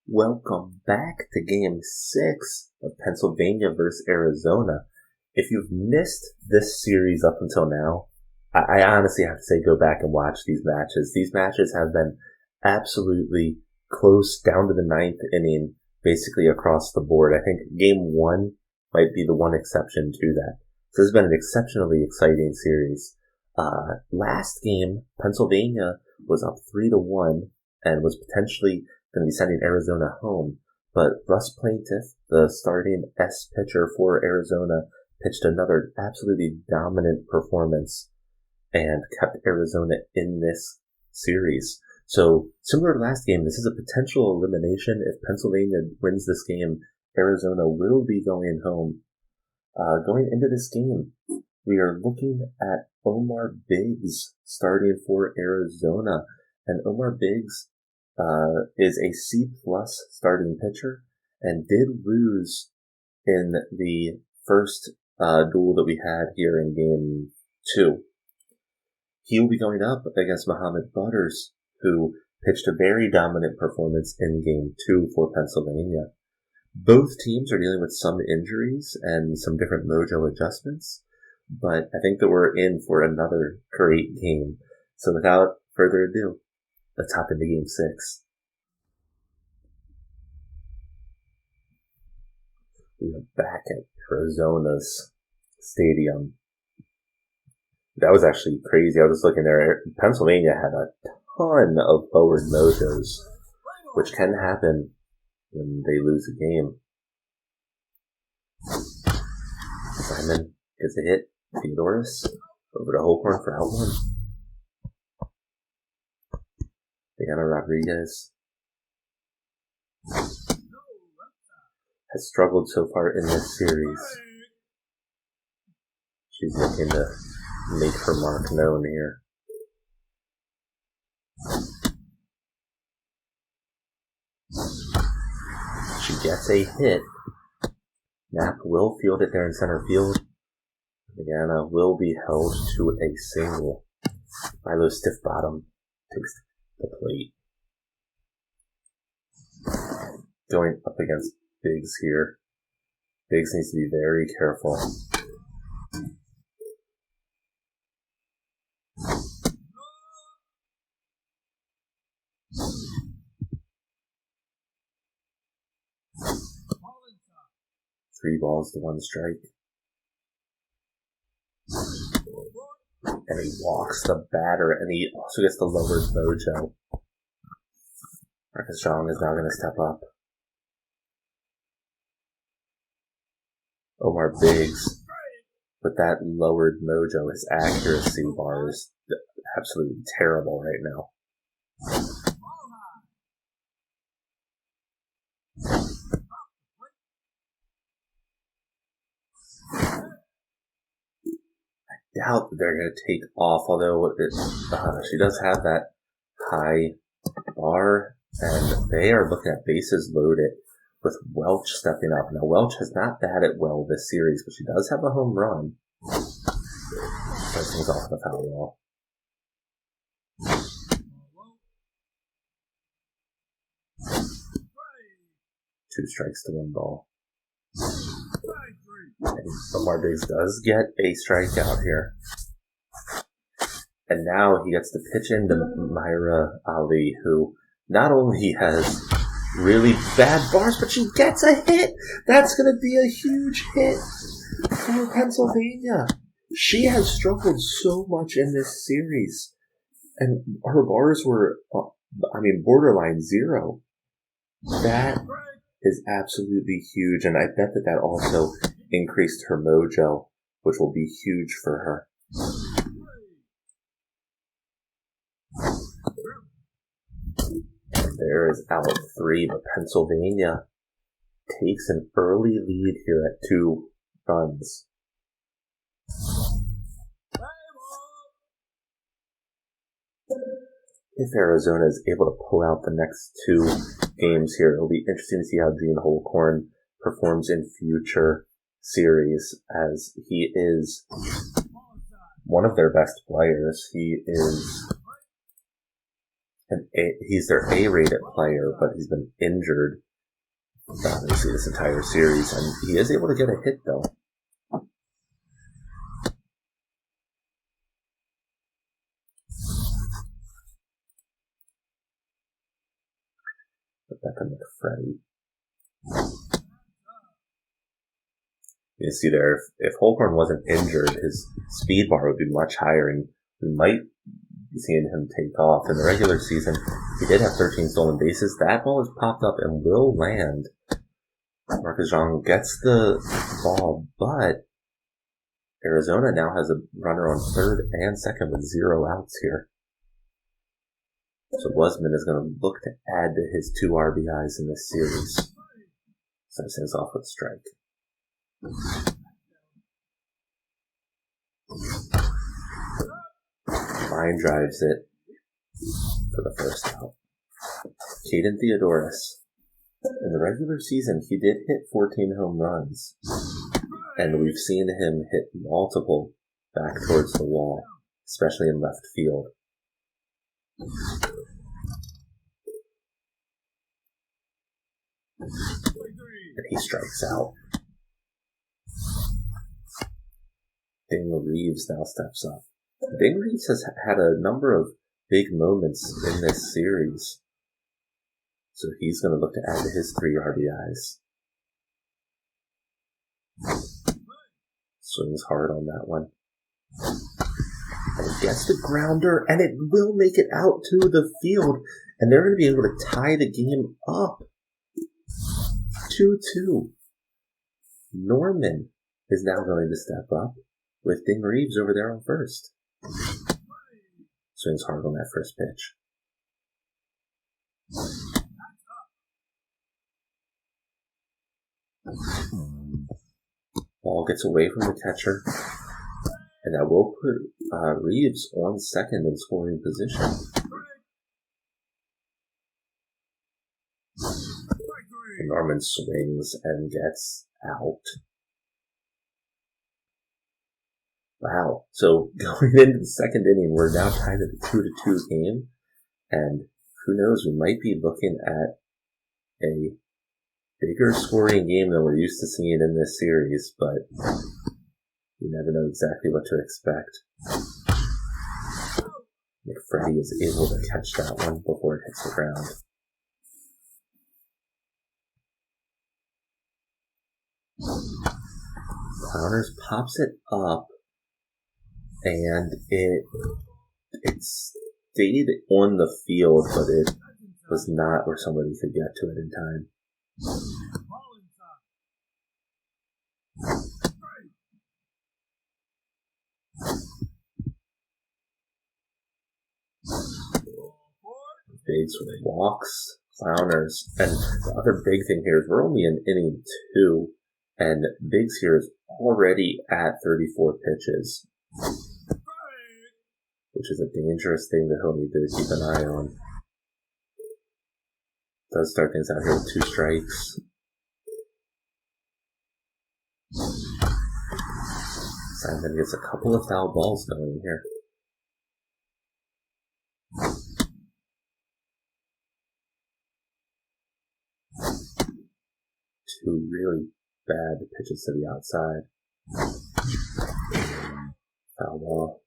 Welcome back to Game 6 of Pennsylvania versus Arizona. If you've missed this series up until now, I honestly have to say go back and watch these matches. These matches have been absolutely close down to the ninth inning, basically across the board. I think Game 1 might be the one exception to that. So this has been an exceptionally exciting series. Last game, Pennsylvania was up 3-1 and was potentially going to be sending Arizona home. But Russ Plaintiff, the starting S pitcher for Arizona, pitched another absolutely dominant performance and kept Arizona in this series. So, similar to last game, this is a potential elimination. If Pennsylvania wins this game, Arizona will be going home. Going into this game, we are looking at Omar Biggs starting for Arizona. And Omar Biggs is a C+ starting pitcher and did lose in the first duel that we had here in Game 2. He will be going up against Muhammad Butters, who pitched a very dominant performance in Game 2 for Pennsylvania. Both teams are dealing with some injuries and some different mojo adjustments, but I think that we're in for another great game. So without further ado, let's hop into Game 6. We are back at Arizona's stadium. That was actually crazy. I was looking there. Pennsylvania had a ton of forward mojos, which can happen when they lose a game. Simon gets a hit. Theodoris over to Holcorn for out one. Diana Rodriguez has struggled so far in this series. She's looking to make her mark known here. She gets a hit. Knapp will field it there in center field. Diana will be held to a single. Milo Stiffbottom takes the plate. Going up against Biggs here. Biggs needs to be very careful. Three balls to one strike. And he walks the batter, and he also gets the lowered mojo. Marcus Strong is now going to step up. Omar Biggs, with that lowered mojo, his accuracy bar is absolutely terrible right now. I doubt that they're going to take off, although she does have that high bar, and they are looking at bases loaded with Welch stepping up. Now, Welch has not batted well this series, but she does have a home run. First things off the foul ball. Two strikes to one ball. And Omar Biggs does get a strikeout here. And now he gets to pitch into Myra Ali, who not only has really bad bars, but she gets a hit. That's going to be a huge hit for Pennsylvania. She has struggled so much in this series. And her bars were, borderline zero. That is absolutely huge, and I bet that also increased her mojo, which will be huge for her. And there is out 3, but Pennsylvania takes an early lead here at 2 runs. If Arizona is able to pull out the next 2 games here, it'll be interesting to see how Gene Holcorn performs in future series, as he is one of their best players. He is he's their A-rated player, but he's been injured obviously this entire series, and he is able to get a hit though. Rebecca McFreddy. You can see there, if Holcorn wasn't injured, his speed bar would be much higher, and we might be seeing him take off. In the regular season, he did have 13 stolen bases. That ball has popped up and will land. Marcus Jean gets the ball, but Arizona now has a runner on third and second with 0 outs here. So Wasman is going to look to add to his 2 RBIs in this series. So he sends off with a strike. Line drives it for the first out. Caden Theodoris. In the regular season, he did hit 14 home runs. And we've seen him hit multiple back towards the wall, especially in left field. And he strikes out. Ding Reeves now steps up. Ding Reeves has had a number of big moments in this series. So he's going to look to add to his 3 RBIs. Swings hard on that one. And he gets the grounder, and it will make it out to the field. And they're going to be able to tie the game up. 2-2. Norman is now going to step up with Ding Reeves over there on first. Swings hard on that first pitch. Ball gets away from the catcher, and that will put Reeves on second in scoring position. And Norman swings and gets out. Wow. So going into the second inning, we're now tied at a 2-2 game, and who knows, we might be looking at a bigger scoring game than we're used to seeing in this series, but you never know exactly what to expect. McFreddy is able to catch that one before it hits the ground. Clowners pops it up, and it stayed on the field, but it was not where somebody could get to it in time. Biggs walks Clowners, and the other big thing here is we're only in inning 2, and Biggs here is already at 34 pitches, which is a dangerous thing that he'll need to keep an eye on. Does start things out here with 2 strikes. Simon gets a couple of foul balls going here. 2 really bad pitches to the outside. Foul ball.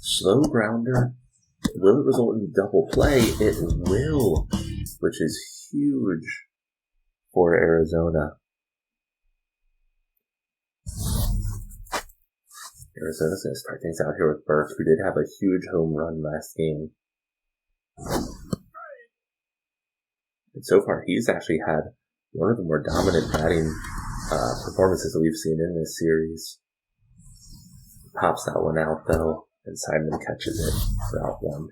Slow grounder. Will it result in double play? It will, which is huge for Arizona. Arizona's going to start things out here with Burke, who did have a huge home run last game. And so far, he's actually had one of the more dominant batting performances that we've seen in this series. Pops that one out, though, and Simon catches it for out 1.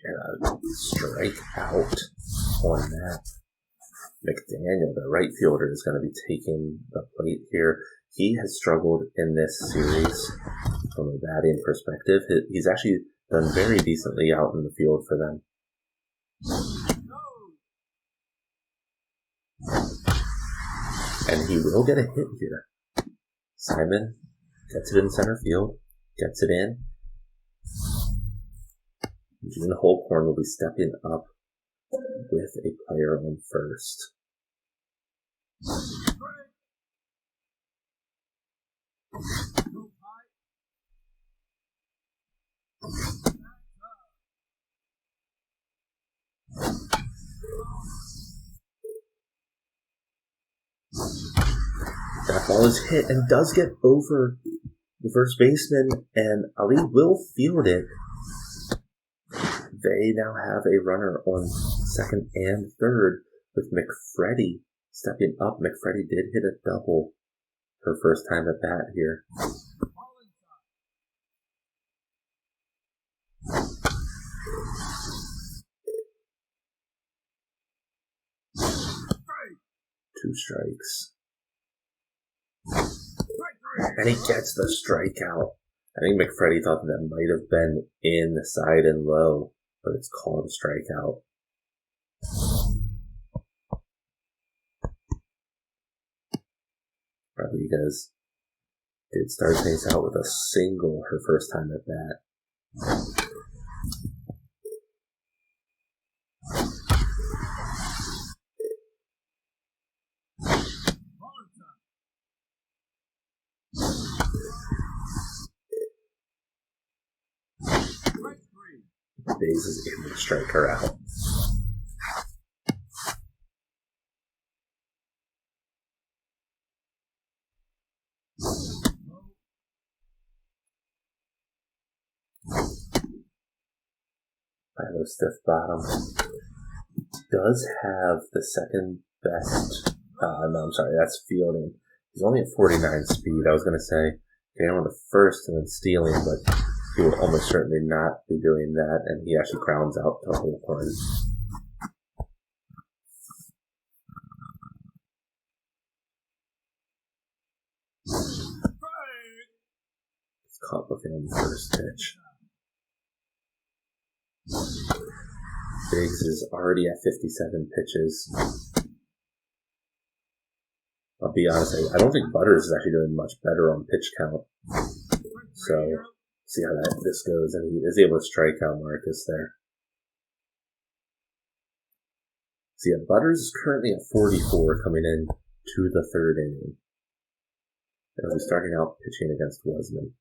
And a strike out on that. McDaniel, the right fielder, is going to be taking the plate here. He has struggled in this series from a batting perspective. He's actually done very decently out in the field for them. And he will get a hit here. Simon gets it in center field, gets it in. June Holcorn will be stepping up with a player on first. That ball is hit and does get over the first baseman, and Ali will field it. They now have a runner on second and third with McFreddy stepping up. McFreddy did hit a double her first time at bat here. Two strikes. And he gets the strikeout. I think McFreddy thought that might have been inside and low, but it's called a strikeout. Rodriguez did start things out with a single her first time at bat. Bays is able to strike her out. Philo stiff bottom does have the second best. No, I'm sorry, that's fielding. He's only at 49 speed. I was going to say getting on the first and then stealing, but he would almost certainly not be doing that, and he actually grounds out to Holcorn. It's caught looking on the first pitch. Biggs is already at 57 pitches. I'll be honest, I don't think Butters is actually doing much better on pitch count. So, see how this goes, and he is able to strike out Marcus there. So yeah, Butters is currently at 44 coming in to the third inning. He'll be starting out pitching against Wesman.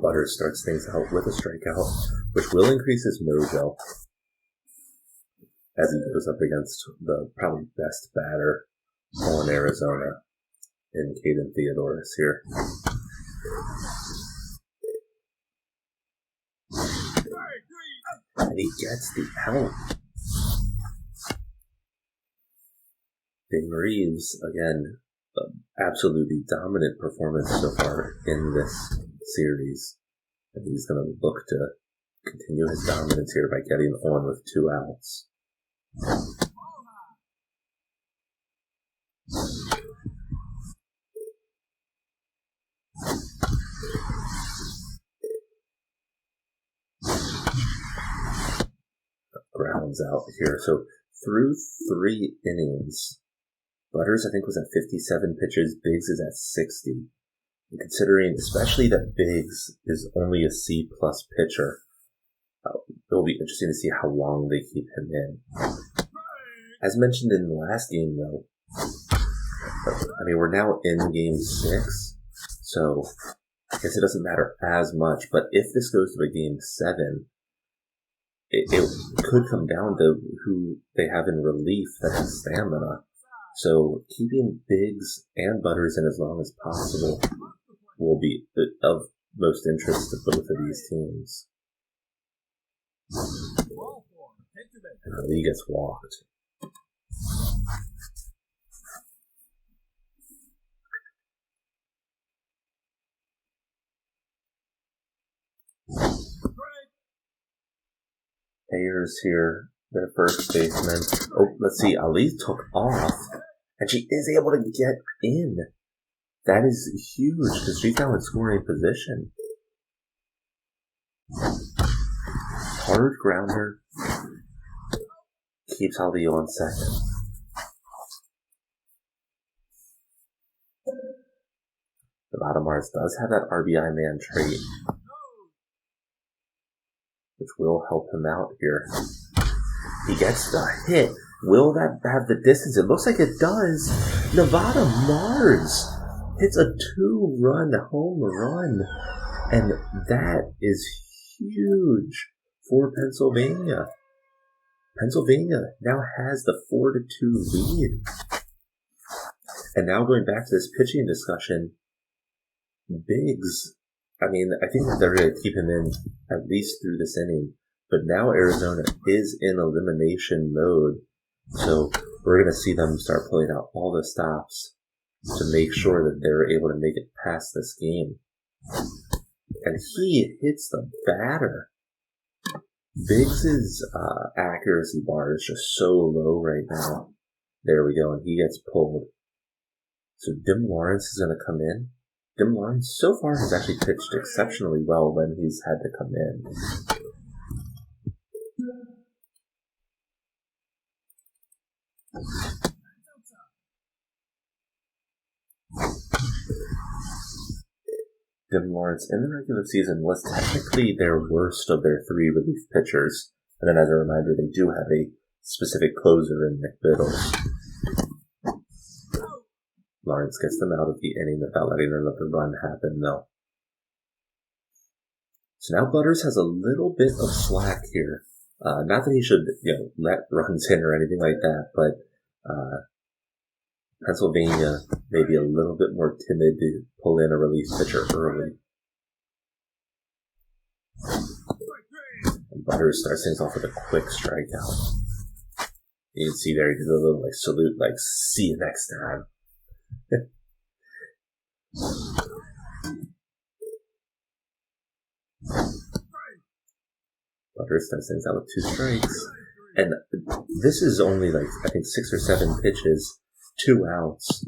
Butters starts things out with a strikeout, which will increase his mojo as he goes up against the probably best batter on Arizona in Caden Theodoris here. And he gets the out. Dane Reeves, again, absolutely dominant performance so far in this series. And he's going to look to continue his dominance here by getting on with 2 outs. Grounds out here. So through 3 innings, Butters, I think, was at 57 pitches. Biggs is at 60. And considering especially that Biggs is only a C-plus pitcher, it'll be interesting to see how long they keep him in. As mentioned in the last game, though, I mean, we're now in Game 6, so I guess it doesn't matter as much. But if this goes to a Game 7, it could come down to who they have in relief that has stamina. So keeping Biggs and Butters in as long as possible will be of most interest to both of these teams. And Ali gets walked. Ayers here, their first baseman. Oh, let's see. Ali took off, and she is able to get in. That is huge because she's now in scoring position. Hard grounder keeps Ali on second. Nevada Mars does have that RBI man trait, which will help him out here. He gets the hit. Will that have the distance? It looks like it does. Nevada Mars hits a 2-run home run, and that is huge for Pennsylvania. Pennsylvania now has the 4-2 lead. And now going back to this pitching discussion, Biggs, I mean, I think that they're going to keep him in at least through this inning. But now Arizona is in elimination mode. So we're going to see them start pulling out all the stops to make sure that they're able to make it past this game. And he hits the batter. Biggs' accuracy bar is just so low right now. There we go, and he gets pulled. So Dim Lawrence is going to come in. Dim Lawrence so far has actually pitched exceptionally well when he's had to come in. Dim Lawrence in the regular season was technically their worst of their 3 relief pitchers. And then as a reminder, they do have a specific closer in Nick Biddles. Lawrence gets them out of the inning without letting another run happen, though. So now Butters has a little bit of slack here. Not that he should, let runs in or anything like that, but Pennsylvania may be a little bit more timid to pull in a relief pitcher early. And Butters starts things off with a quick strikeout. You can see there he did a little salute, see you next time. Butters starts things out with 2 strikes. And this is only I think 6 or 7 pitches, 2 outs.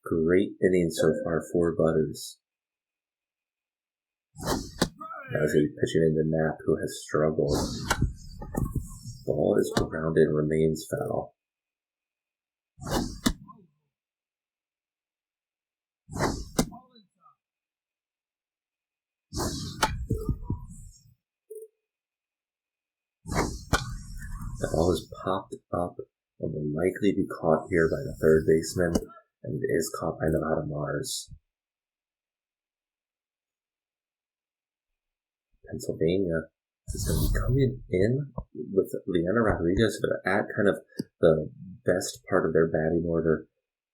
Great inning so far for Butters. Now he's going to be pitching into Knapp, who has struggled. Ball is grounded and remains foul. The ball is popped up and will likely be caught here by the third baseman, and it is caught by Nevada Mars. Pennsylvania is going to be coming in with Leanna Rodriguez, but at kind of the best part of their batting order,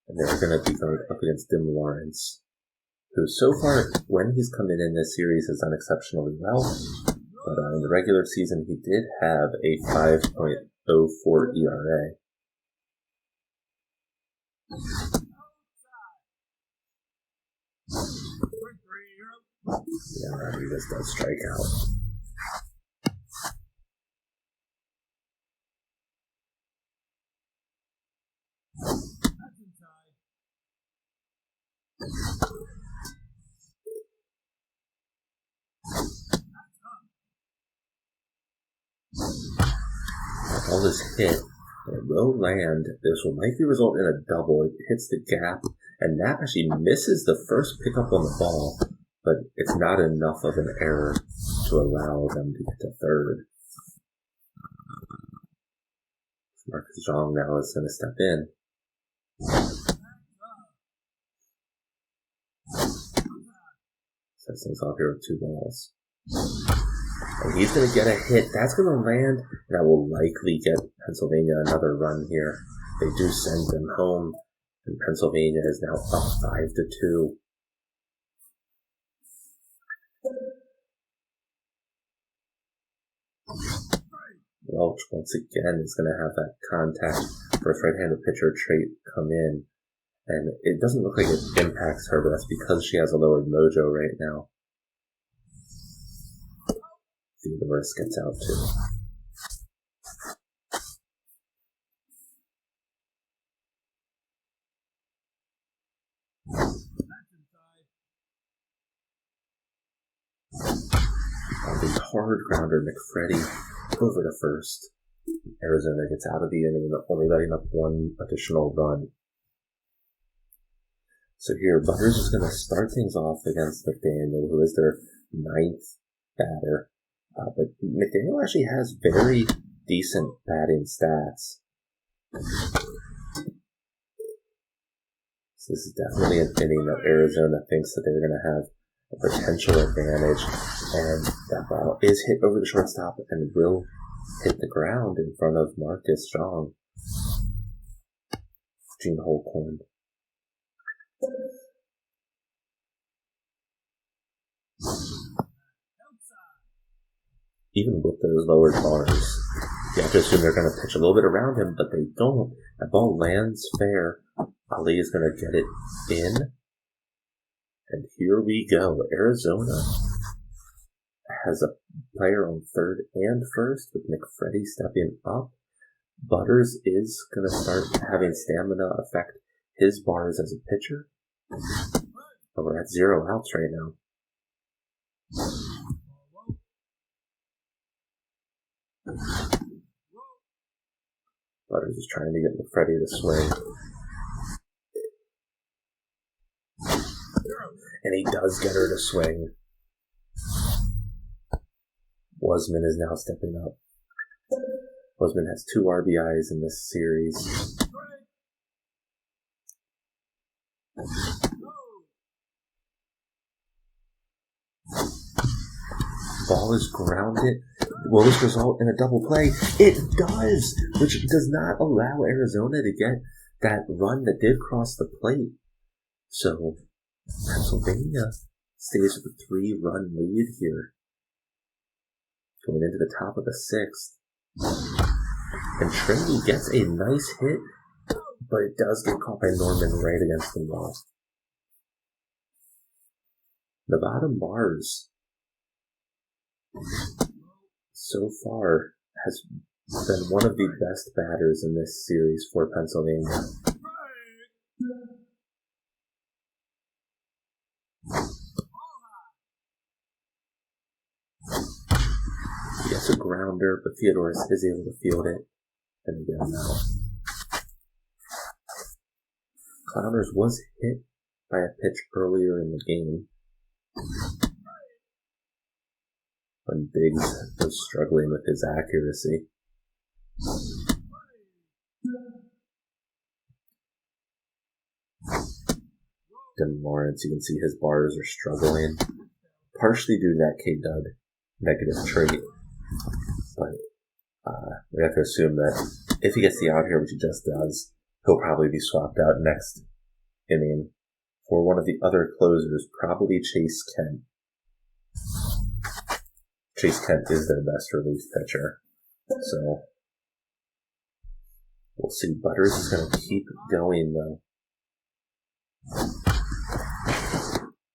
and they're going to be going up against Dim Lawrence, who so far, when he's come in this series, has done exceptionally well. But in the regular season, he did have a 5.04 ERA. Yeah, Rodriguez does strike out. All this hit, and it will land. This will likely result in a double. It hits the gap, and Knapp actually misses the first pickup on the ball, but it's not enough of an error to allow them to get to third. Marcus Zhang now is going to step in. Sets things off here with 2 balls. And he's going to get a hit. That's going to land. That will likely get Pennsylvania another run here. They do send them home. And Pennsylvania is now up 5-2. Welch, once again, is going to have that contact for his right-handed pitcher trait come in. And it doesn't look like it impacts her, but that's because she has a lowered mojo right now. The reverse gets out too. A hard grounder, McFreddy over to first. Arizona gets out of the inning, only letting up one additional run. So here, Butters is going to start things off against McDaniel, who is their 9th batter. But McDaniel actually has very decent batting stats. So this is definitely an inning that Arizona thinks that they're going to have a potential advantage. And that ball is hit over the shortstop and will hit the ground in front of Marcus Strong. Gene Holcorn. Even with those lowered bars, you have to assume they're going to pitch a little bit around him, but they don't. That ball lands fair. Ali is going to get it in. And here we go. Arizona has a player on third and first with McFreddy stepping up. Butters is going to start having stamina affect his bars as a pitcher. But we're at 0 outs right now. Butters is trying to get McFreddy to swing. And he does get her to swing. Wasman is now stepping up. Wasman has 2 RBIs in this series. Ball is grounded. Will this result in a double play? It does, which does not allow Arizona to get that run that did cross the plate. So Pennsylvania stays with a 3-run lead here. Going into the top of the 6th. And Trinity gets a nice hit, but it does get caught by Norman right against the wall. Nevada Mars so far has been one of the best batters in this series for Pennsylvania. He gets a grounder, but Theodoros is able to field it and get him out. Clowners was hit by a pitch earlier in the game when Biggs was struggling with his accuracy. Devin Lawrence, you can see his bars are struggling, partially due to that K-Dud negative trait. But we have to assume that if he gets the out here, which he just does, he'll probably be swapped out next inning for one of the other closers, probably Chase Kent. Chase Kent is their best relief pitcher. So we'll see. Butters is going to keep going, though.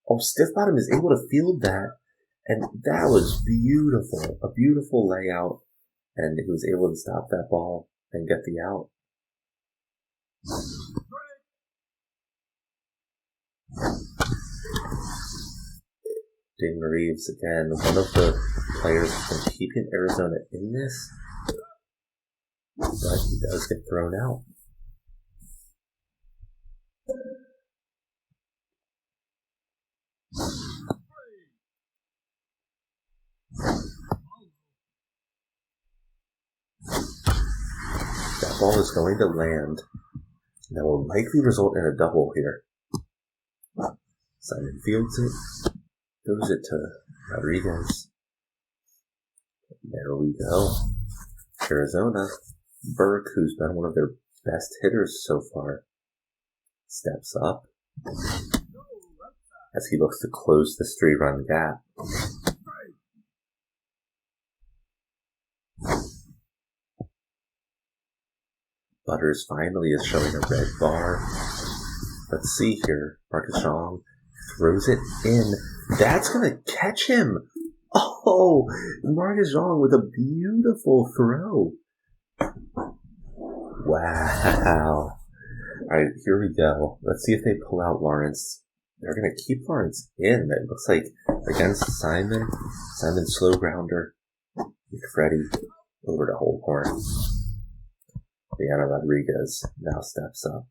Oh, Stiff Bottom is able to field that, and that was beautiful. A beautiful layout, and he was able to stop that ball and get the out. Ding Reeves, again, one of the players who's been keeping Arizona in this, but he does get thrown out. That ball is going to land. That will likely result in a double here. Simon fields it. Throws it to Rodriguez. There we go. Arizona. Burke, who's been one of their best hitters so far, steps up as he looks to close this 3-run gap. Butters finally is showing a red bar. Let's see here. Marcus Strong throws it in. That's going to catch him. Oh, Marcus Strong with a beautiful throw. Wow. All right, here we go. Let's see if they pull out Lawrence they're going to keep Lawrence in. It looks like against Simon slow grounder. Freddie over to Holborn. Diana Rodriguez now steps up.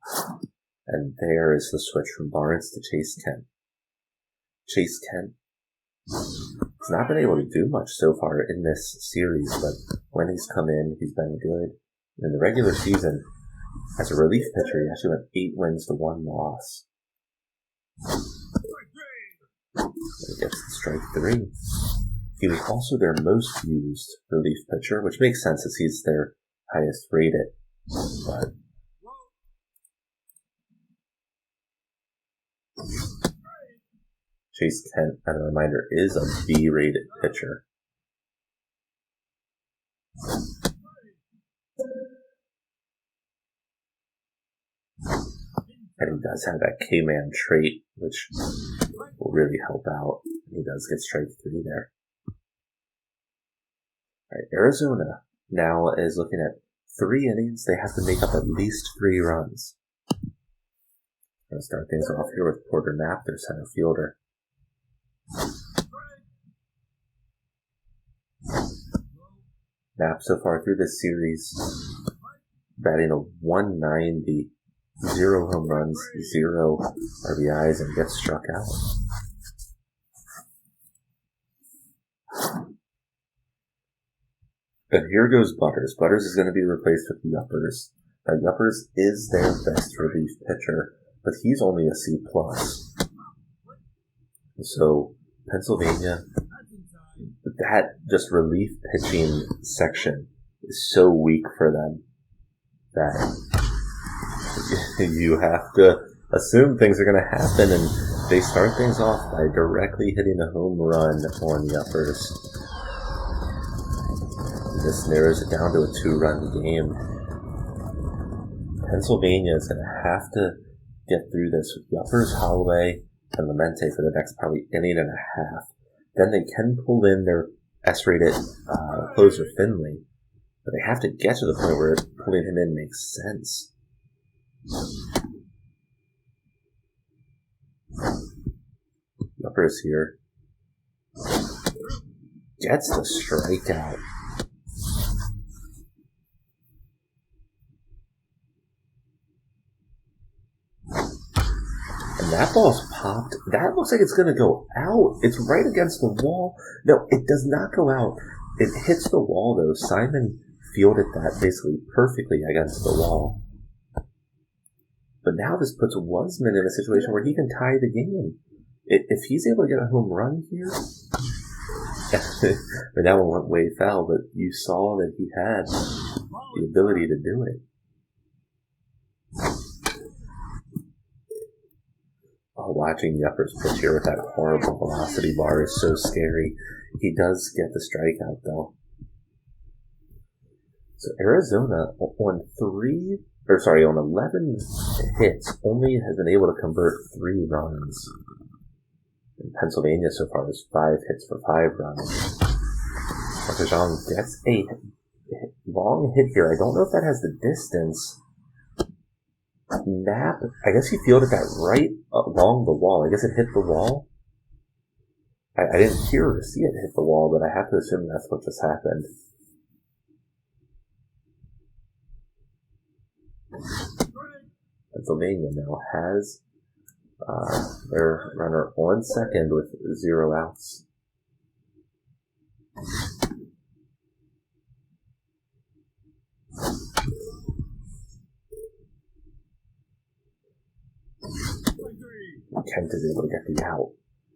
And there is the switch from Lawrence to Chase Kent. Chase Kent has not been able to do much so far in this series, but when he's come in, he's been good. In the regular season, as a relief pitcher, he actually went 8 wins to 1 loss. He gets the strike 3. He was also their most used relief pitcher, which makes sense as he's their highest rated. But Chase Kent, as a reminder, is a B-rated pitcher. And he does have that K-man trait, which will really help out. He does get strike 3 there. Alright, Arizona now is looking at 3 innings. They have to make up at least 3 runs. I'm going to start things off here with Porter Knapp, their center fielder. Knapp so far through this series, batting a 190, 0 home runs, 0 RBIs, and gets struck out. And here goes Butters. Butters is going to be replaced with Yuppers. Now, Yuppers is their best relief pitcher, but he's only a C+. So, Pennsylvania, that just relief pitching section is so weak for them that you have to assume things are going to happen, and they start things off by directly hitting a home run on Yuppers. This narrows it down to a 2-run game. Pennsylvania is going to have to get through this with Yuppers, Holloway, and Lemente for the next probably inning and a half. Then they can pull in their S-rated closer Finley, but they have to get to the point where pulling him in makes sense. Yuppers here gets the strikeout. And that ball's popped. That looks like it's going to go out. It's right against the wall. No, it does not go out. It hits the wall, though. Simon fielded that basically perfectly against the wall. But now this puts Wasman in a situation where he can tie the game. If he's able to get a home run here, but that one went way foul, but you saw that he had the ability to do it. Oh, watching Yuppers pitch here with that horrible velocity bar is so scary. He does get the strikeout, though. So Arizona on 11 hits only has been able to convert 3 runs. And Pennsylvania so far is 5 hits for 5 runs. Marquejon gets a long hit here. I don't know if that has the distance. Knapp, I guess he fielded that right along the wall. I guess it hit the wall. I didn't hear or see it hit the wall, but I have to assume that's what just happened. Pennsylvania now has their runner on second with 0 outs. Kent is able to get the out.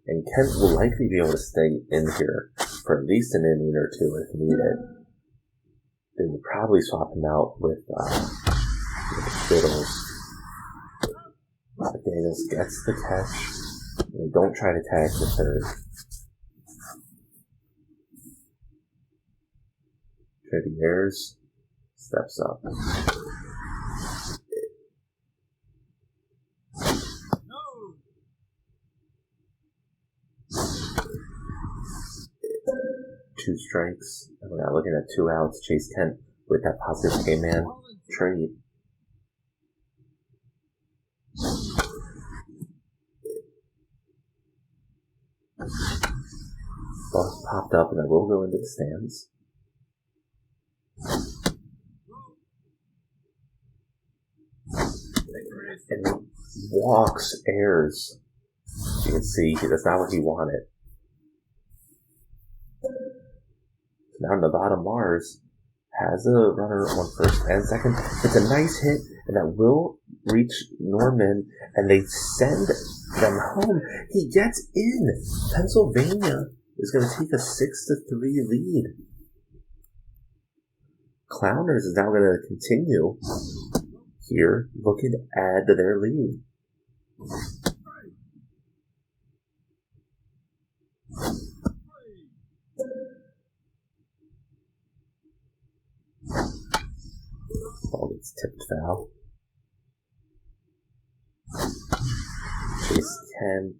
And Kent will likely be able to stay in here for at least an inning or 2 if needed. They will probably swap him out with Fiddles. Davis gets the catch. They don't try to tag the third. Trevieres steps up. 2 strikes, and we're now looking at 2 outs. Chase Kent with that positive K-man trade. Boss popped up, and I will go into the stands. And he walks airs. You can see that's not what he wanted. Now Nevada Mars has a runner on first and second. It's a nice hit, and that will reach Norman, and they send them home. He gets in. Pennsylvania is going to take a 6-3 lead. Clowners is now going to continue here, looking to add to their lead. Ball gets tipped foul. Chase Kent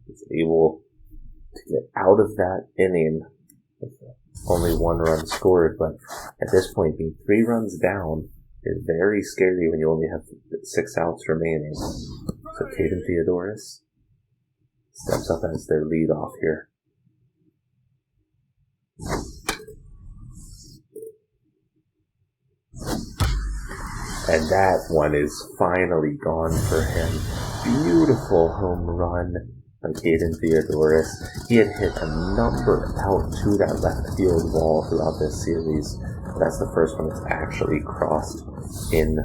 is able to get out of that inning with only 1 run scored, but at this point, being 3 runs down is very scary when you only have 6 outs remaining. So Caden Theodoris steps up as their leadoff here. And that one is finally gone for him. Beautiful home run by Caden Theodoris. He had hit a number out to that left field wall throughout this series. That's the first one that's actually crossed in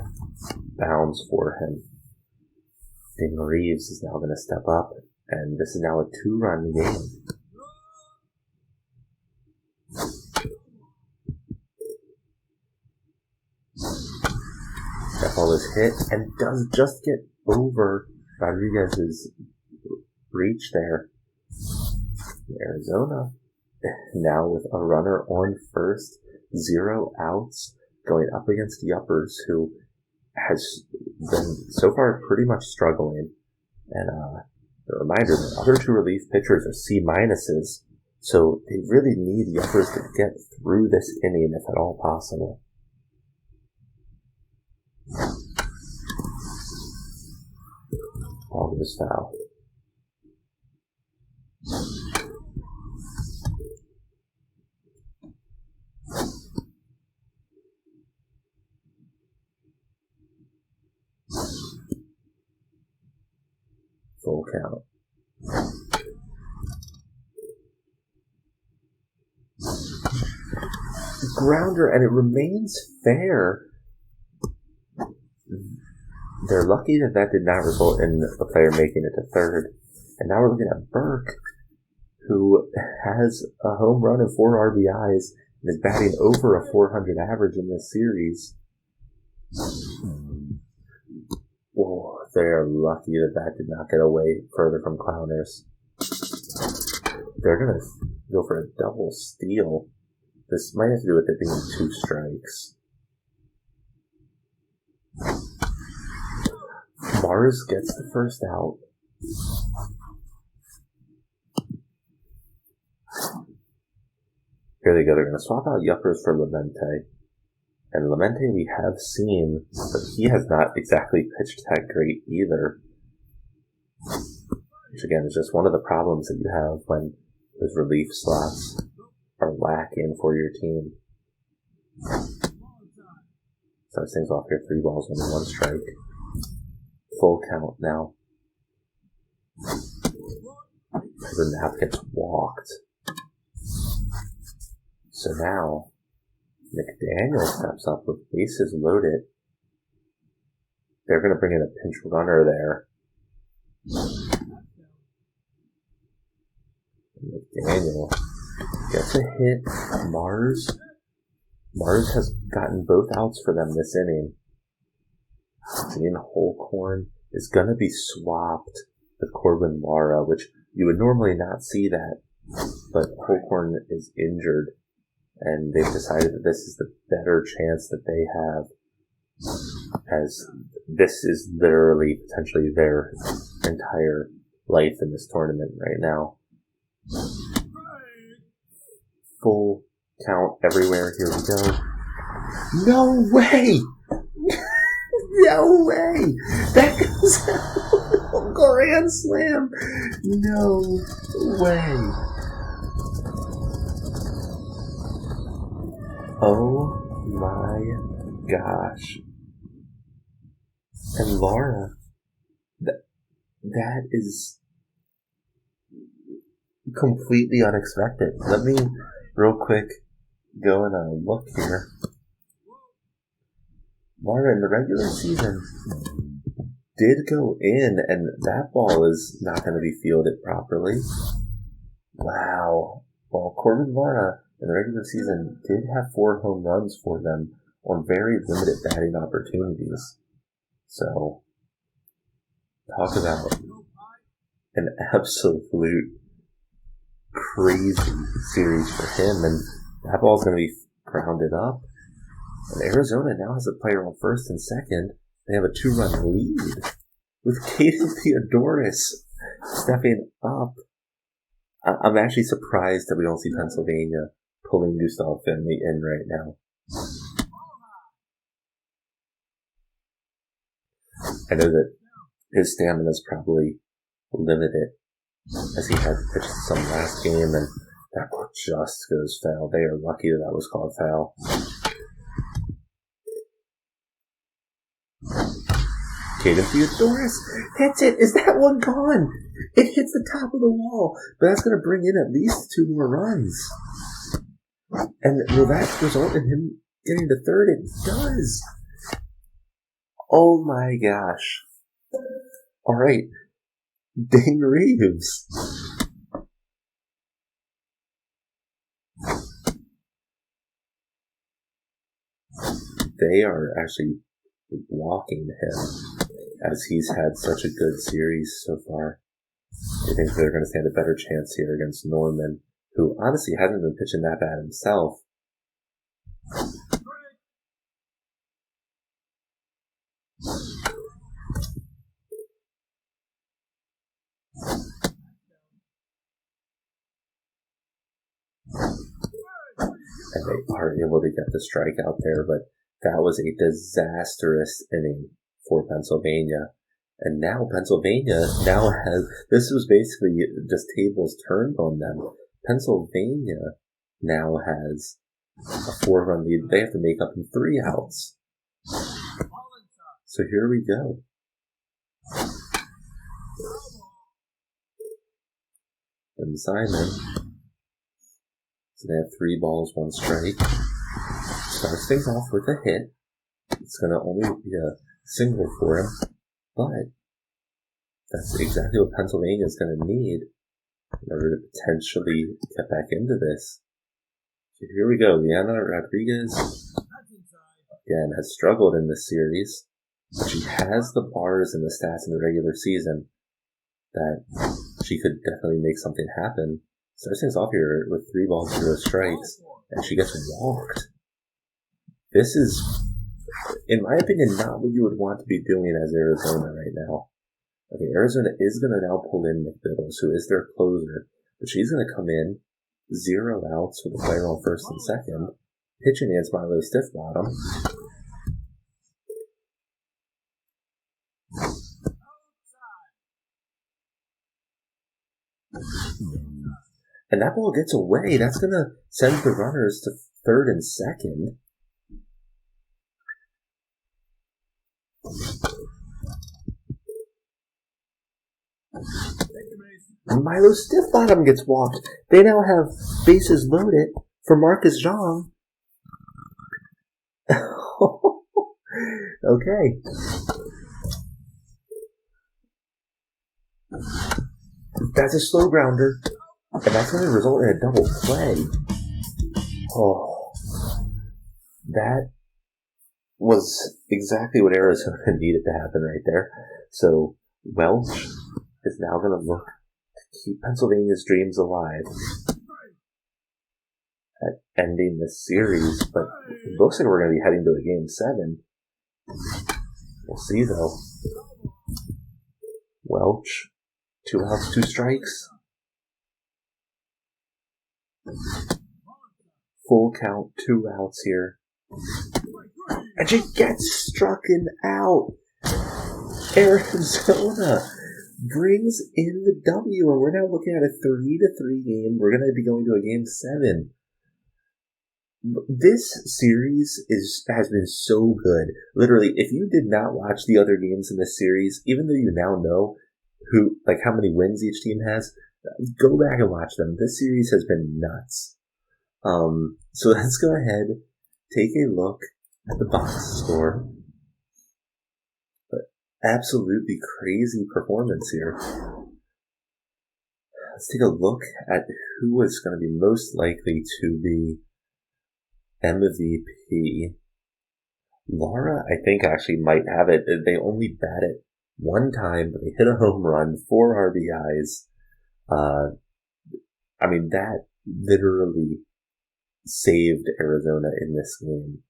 bounds for him. Ding Reeves is now going to step up, and this is now a 2-run game. That ball is hit and does just get over Rodriguez's reach there. Arizona now with a runner on first, 0 outs, going up against Yuppers, who has been so far pretty much struggling. And a reminder, the other 2 relief pitchers are C-minuses, so they really need Yuppers to get through this inning if at all possible. Ball goes foul. Full count. Grounder, and it remains fair. They're lucky that that did not result in a player making it to third. And now we're looking at Burke, who has a home run and 4 RBIs and is batting over a 400 average in this series. Oh, they are lucky that that did not get away further from Clowners. They're going to go for a double steal. This might have to do with it being 2 strikes. Mars gets the first out. Here they go. They're going to swap out Yuppers for Lamente. And Lamente we have seen, but he has not exactly pitched that great either. Which again is just one of the problems that you have when those relief slots are lacking for your team. Starts things off here, 3 balls, only 1 strike. Full count now. Nap gets walked. So now, McDaniel steps up with bases loaded. They're going to bring in a pinch runner there. McDaniel gets a hit. Mars has gotten both outs for them this inning. Dean Holcorn is going to be swapped with Corbin Lara, which you would normally not see that, but Holcorn is injured, and they've decided that this is the better chance that they have, as this is literally potentially their entire life in this tournament right now. Full count everywhere. Here we go. No way! No way! That goes out. Grand slam! No way! Oh my gosh. And Laura, that is completely unexpected. Let me real quick go and look here. Laura, in the regular season, did go in, and that ball is not going to be fielded properly. Wow. Well, Corbin Lara in the regular season did have 4 home runs for them on very limited batting opportunities. So, talk about an absolute crazy series for him, and that ball's going to be grounded up. And Arizona now has a player on first and second. They have a 2-run lead with Caden Theodoris stepping up. I'm actually surprised that we don't see Pennsylvania pulling Gustav Finley in right now. I know that his stamina is probably limited, as he had pitched some last game, and that ball just goes foul. They are lucky that was called foul. Caden Theodoris hits it. Is that one gone? It hits the top of the wall, but that's going to bring in at least 2 more runs. And will that result in him getting to third? It does. Oh my gosh. All right. Dane Reeves. They are actually walking him, as he's had such a good series so far. I think they're going to stand a better chance here against Norman, who honestly hasn't been pitching that bad himself. And they are able to get the strike out there, but that was a disastrous inning for Pennsylvania. And now Pennsylvania has, this was basically just tables turned on them. Pennsylvania now has a 4-run lead. They have to make up in 3 outs. So here we go. And Simon. So they have 3 balls, 1 strike. Starts things off with a hit. It's going to only be a single for him, but that's exactly what Pennsylvania is going to need in order to potentially get back into this. So here we go. Liana Rodriguez, again, has struggled in this series, but she has the bars and the stats in the regular season that she could definitely make something happen. Starts things off here with 3 balls, 0 strikes, and she gets walked. This is, in my opinion, not what you would want to be doing as Arizona right now. Okay, Arizona is going to now pull in McBiddles, who is their closer, but she's going to come in 0 outs with a player on first and second, pitching against Milo Stiffbottom. And that ball gets away. That's going to send the runners to third and second. And Milo Stiffbottom gets walked. They now have bases loaded for Marcus Zhang. Okay. That's a slow grounder. And that's going to result in a double play. Oh. That was exactly what Arizona needed to happen right there. So Welch is now going to look to keep Pennsylvania's dreams alive at ending this series, but it looks like we're going to be heading to a Game 7. We'll see, though. Welch, 2 outs, 2 strikes. Full count, 2 outs here. And she gets struck out. Arizona brings in the W, and we're now looking at a 3-3 game. We're going to be going to a game 7. This series has been so good. Literally, if you did not watch the other games in this series, even though you now know how many wins each team has, go back and watch them. This series has been nuts. So let's go ahead, take a look at the box score. Absolutely crazy performance here. Let's take a look at who is going to be most likely to be MVP. Laura, I think, actually might have it. They only bat it one time, but they hit a home run, 4 RBIs. That literally saved Arizona in this game.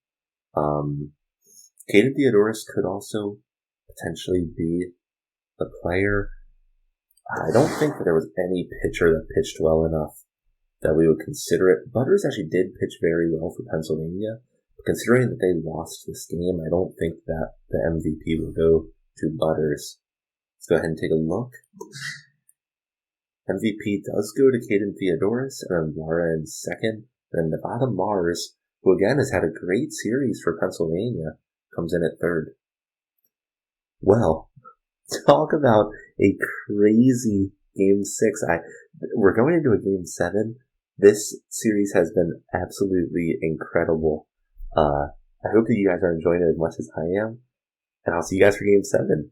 Caden Theodoris could also potentially be the player. I don't think that there was any pitcher that pitched well enough that we would consider it. Butters actually did pitch very well for Pennsylvania. But considering that they lost this game, I don't think that the MVP will go to Butters. Let's go ahead and take a look. MVP does go to Caden Theodoris, and then Laura in second. And then Nevada Mars, who again has had a great series for Pennsylvania, comes in at third. Well, talk about a crazy Game 6. We're going into a Game 7. This series has been absolutely incredible. I hope that you guys are enjoying it as much as I am. And I'll see you guys for Game 7.